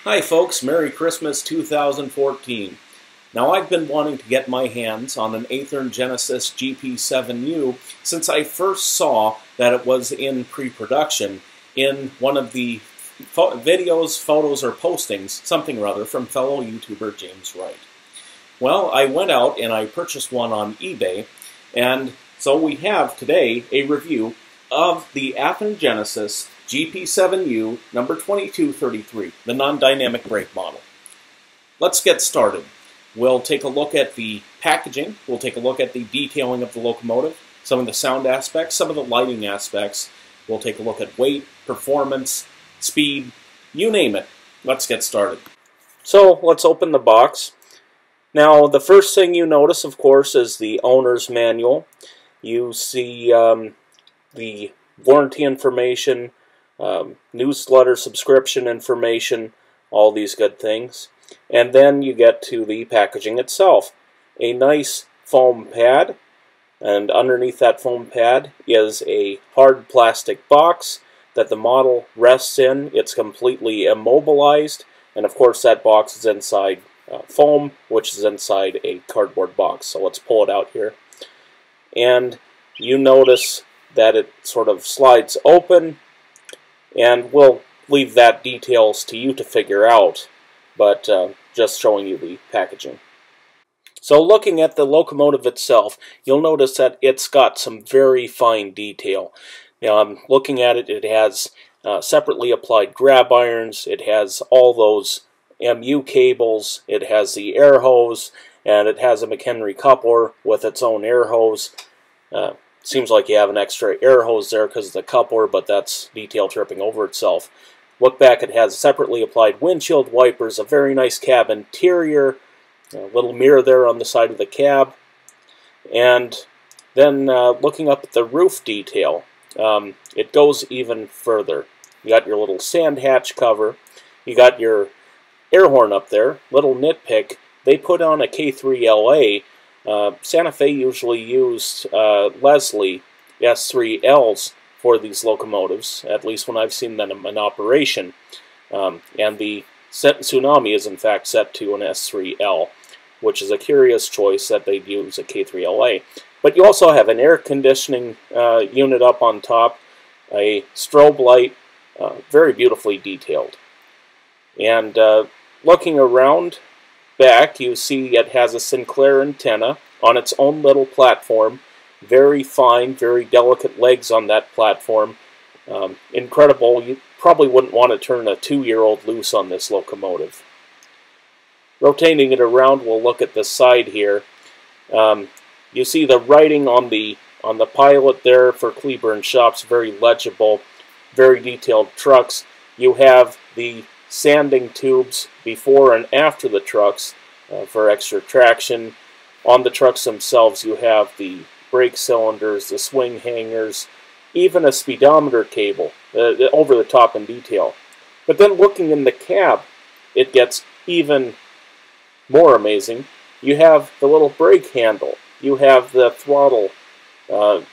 Hi folks, Merry Christmas 2014. Now I've been wanting to get my hands on an Athearn Genesis GP7u since I first saw that it was in pre-production in one of the videos, photos, or postings, something or other, from fellow YouTuber James Wright. Well, I went out and I purchased one on eBay, and so we have today a review of the Athearn Genesis GP7u number 2233, the non-dynamic brake model. Let's get started. We'll take a look at the packaging, we'll take a look at the detailing of the locomotive, some of the sound aspects, some of the lighting aspects. We'll take a look at weight, performance, speed, you name it. Let's get started. So let's open the box. Now the first thing you notice, of course, is the owner's manual. You see the warranty information, newsletter subscription information, all these good things. And then you get to the packaging itself. A nice foam pad, and underneath that foam pad is a hard plastic box that the model rests in. It's completely immobilized, and of course that box is inside foam, which is inside a cardboard box. So let's pull it out here. And you notice that it sort of slides open, and we'll leave that details to you to figure out, but just showing you the packaging. So looking at the locomotive itself, you'll notice that it's got some very fine detail. Now I'm looking at it, it has separately applied grab irons, it has all those MU cables, it has the air hose, and it has a McHenry coupler with its own air hose. Seems like you have an extra air hose there because of the coupler, but that's detail tripping over itself. Look back, it has separately applied windshield wipers, a very nice cab interior, a little mirror there on the side of the cab. And then looking up at the roof detail, it goes even further. You got your little sand hatch cover, you got your air horn up there. Little nitpick, they put on a K3LA. Santa Fe usually used Leslie S3Ls for these locomotives, at least when I've seen them in operation. And the Tsunami is in fact set to an S3L, which is a curious choice that they'd use a K3LA. But you also have an air conditioning unit up on top, a strobe light, very beautifully detailed. And looking around back, you see it has a Sinclair antenna on its own little platform. Very fine, very delicate legs on that platform. Incredible. You probably wouldn't want to turn a 2-year-old loose on this locomotive. Rotating it around, we'll look at the side here. You see the writing on the pilot there for Cleburne Shops, very legible, very detailed trucks. You have the sanding tubes before and after the trucks for extra traction. On the trucks themselves you have the brake cylinders, the swing hangers, even a speedometer cable over the top in detail. But then looking in the cab, it gets even more amazing. You have the little brake handle, you have the throttle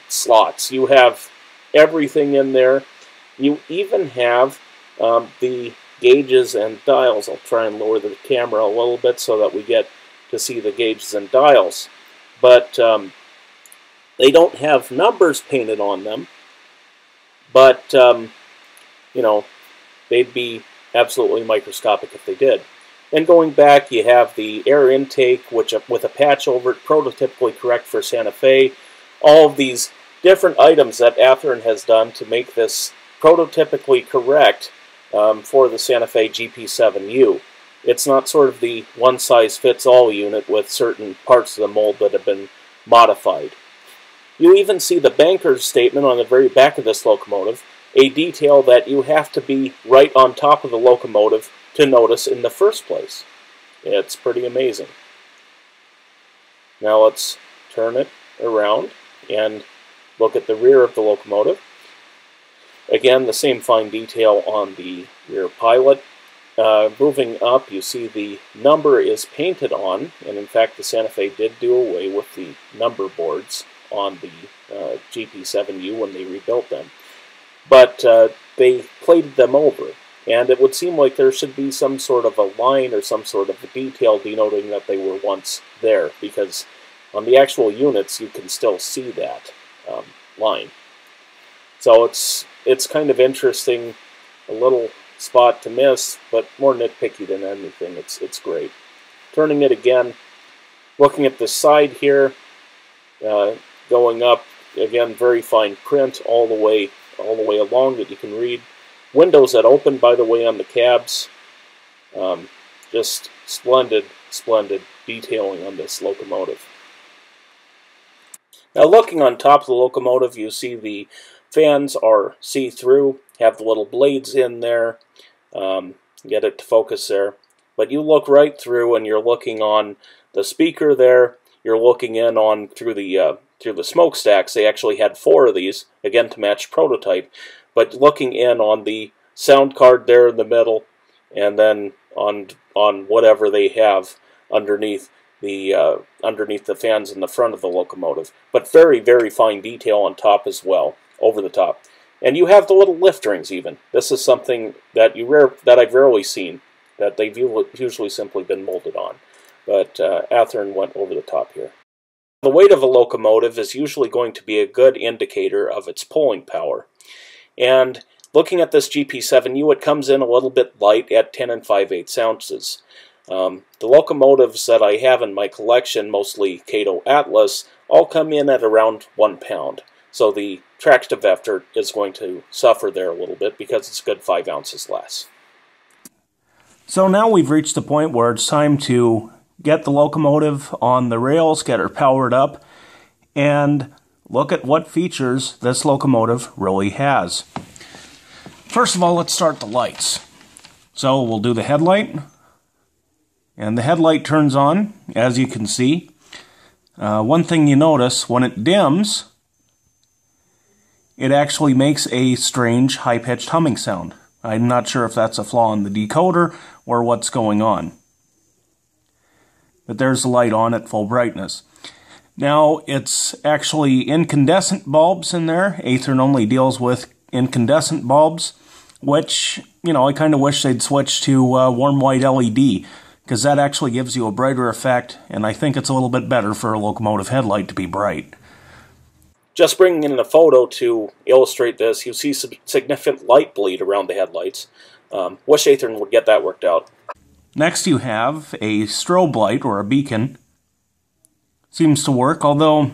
slots, you have everything in there. You even have the gauges and dials. I'll try and lower the camera a little bit so that we get to see the gauges and dials. But they don't have numbers painted on them, but you know, they'd be absolutely microscopic if they did. And going back, you have the air intake, which with a patch over it, prototypically correct for Santa Fe. All of these different items that Athearn has done to make this prototypically correct for the Santa Fe GP7u. It's not sort of the one-size-fits-all unit with certain parts of the mold that have been modified. You even see the banker's statement on the very back of this locomotive, a detail that you have to be right on top of the locomotive to notice in the first place. It's pretty amazing. Now let's turn it around and look at the rear of the locomotive. Again, the same fine detail on the rear pilot. Moving up, you see the number is painted on, and in fact the Santa Fe did do away with the number boards on the GP7u when they rebuilt them. But they plated them over. and it would seem like there should be some sort of a line or some sort of a detail denoting that they were once there, because on the actual units you can still see that line. So it's kind of interesting, a little spot to miss, but more nitpicky than anything. It's great. Turning it again, looking at the side here, going up again, very fine print all the way along that you can read. Windows that open, by the way, on the cabs. Just splendid detailing on this locomotive. Now, looking on top of the locomotive, you see the fans are see-through, have the little blades in there. Get it to focus there. But you look right through, and you're looking on the speaker there. You're looking in on through the smokestacks. They actually had 4 of these, again to match prototype. But looking in on the sound card there in the middle, and then on whatever they have underneath the fans in the front of the locomotive. But very fine detail on top as well, over the top. And you have the little lift rings even. This is something that I've rarely seen, that they've usually simply been molded on. But Athearn went over the top here. The weight of a locomotive is usually going to be a good indicator of its pulling power. And looking at this GP7u, it comes in a little bit light at 10 5/8 ounces. The locomotives that I have in my collection, mostly Cato Atlas, all come in at around 1 pound. So the tractive effort is going to suffer there a little bit because it's a good 5 ounces less. So now we've reached the point where it's time to get the locomotive on the rails, get her powered up, and look at what features this locomotive really has. First of all, let's start the lights. So we'll do the headlight, and the headlight turns on, as you can see. One thing you notice, when it dims, it actually makes a strange high-pitched humming sound. I'm not sure if that's a flaw in the decoder or what's going on. But there's the light on at full brightness. Now, it's actually incandescent bulbs in there. Athearn only deals with incandescent bulbs, which, you know, I kind of wish they'd switch to warm white LED, because that actually gives you a brighter effect, and I think it's a little bit better for a locomotive headlight to be bright. Just bringing in a photo to illustrate this, you see some significant light bleed around the headlights. Wish Athearn would get that worked out. Next you have a strobe light, or a beacon. Seems to work, although,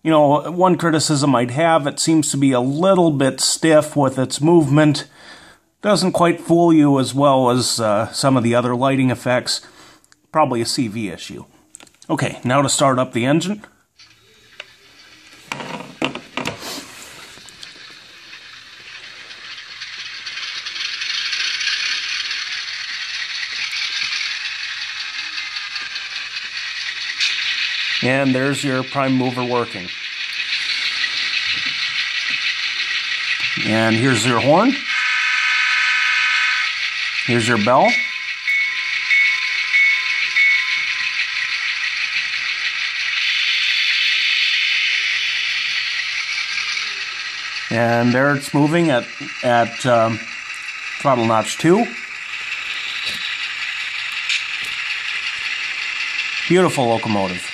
you know, one criticism I'd have, it seems to be a little bit stiff with its movement. Doesn't quite fool you as well as some of the other lighting effects. Probably a CV issue. Okay, now to start up the engine. And there's your prime mover working. And here's your horn. Here's your bell. And there it's moving at throttle notch 2. Beautiful locomotive.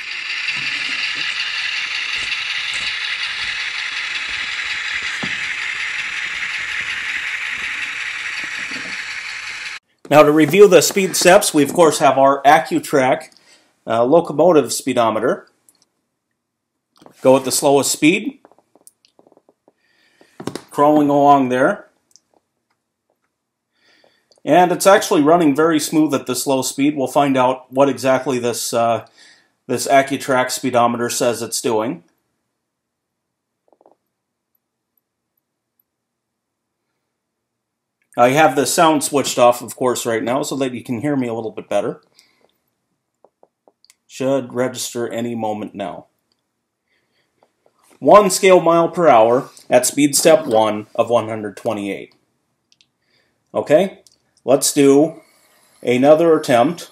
Now to review the speed steps, we of course have our AccuTrack locomotive speedometer. Go at the slowest speed. Crawling along there. And it's actually running very smooth at this low speed. We'll find out what exactly this AccuTrack speedometer says it's doing. I have the sound switched off, of course, right now so that you can hear me a little bit better. Should register any moment now. 1 scale mile per hour at speed step 1 of 128. Okay, let's do another attempt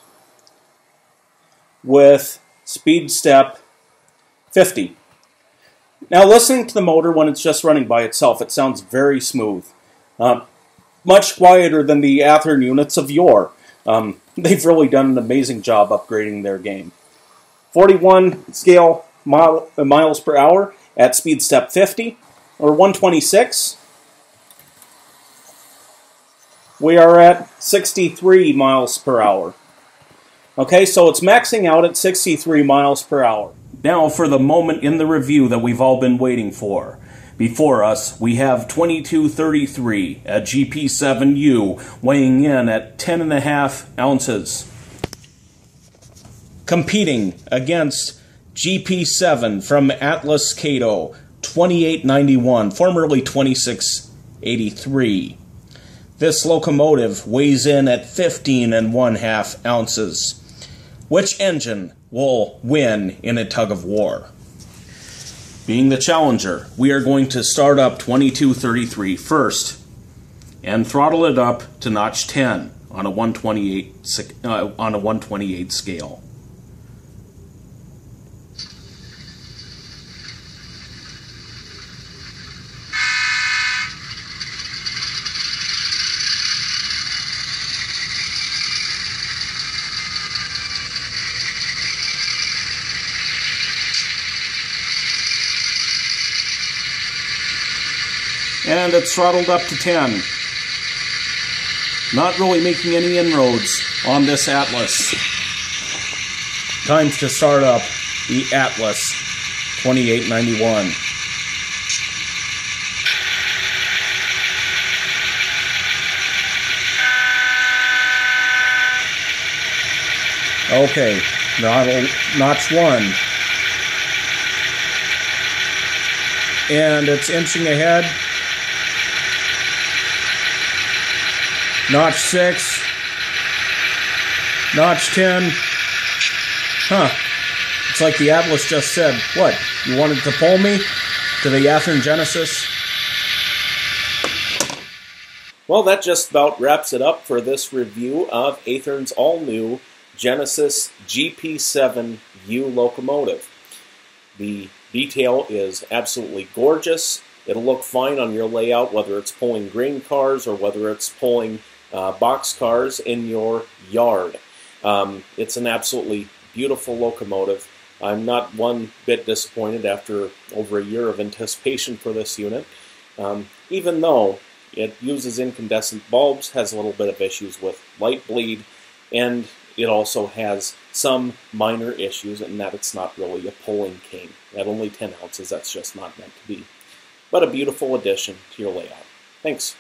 with speed step 50. Now, listening to the motor when it's just running by itself, it sounds very smooth. much quieter than the Athearn units of yore. They've really done an amazing job upgrading their game. 41 scale miles per hour at speed step 50, or 126. We are at 63 miles per hour. Okay, so it's maxing out at 63 miles per hour. Now for the moment in the review that we've all been waiting for. Before us, we have 2233, a GP7u, weighing in at 10.5 ounces. Competing against GP7 from Atlas Cato, 2891, formerly 2683. This locomotive weighs in at 15.5 ounces. Which engine will win in a tug of war? Being the challenger, we are going to start up 2233 first and throttle it up to notch 10 on a 128 scale. And it's throttled up to 10. Not really making any inroads on this Atlas. Time to start up the Atlas 2891. Okay, notch 1. And it's inching ahead. Notch 6. Notch 10. Huh. It's like the Atlas just said, what, you wanted to pull me to the Athearn Genesis? Well, that just about wraps it up for this review of Athearn's all-new Genesis GP7u locomotive. The detail is absolutely gorgeous. It'll look fine on your layout, whether it's pulling grain cars or whether it's pulling box cars in your yard. It's an absolutely beautiful locomotive. I'm not one bit disappointed after over a year of anticipation for this unit. Even though it uses incandescent bulbs, has a little bit of issues with light bleed, and it also has some minor issues in that it's not really a pulling cane. At only 10 ounces, that's just not meant to be. But a beautiful addition to your layout. Thanks.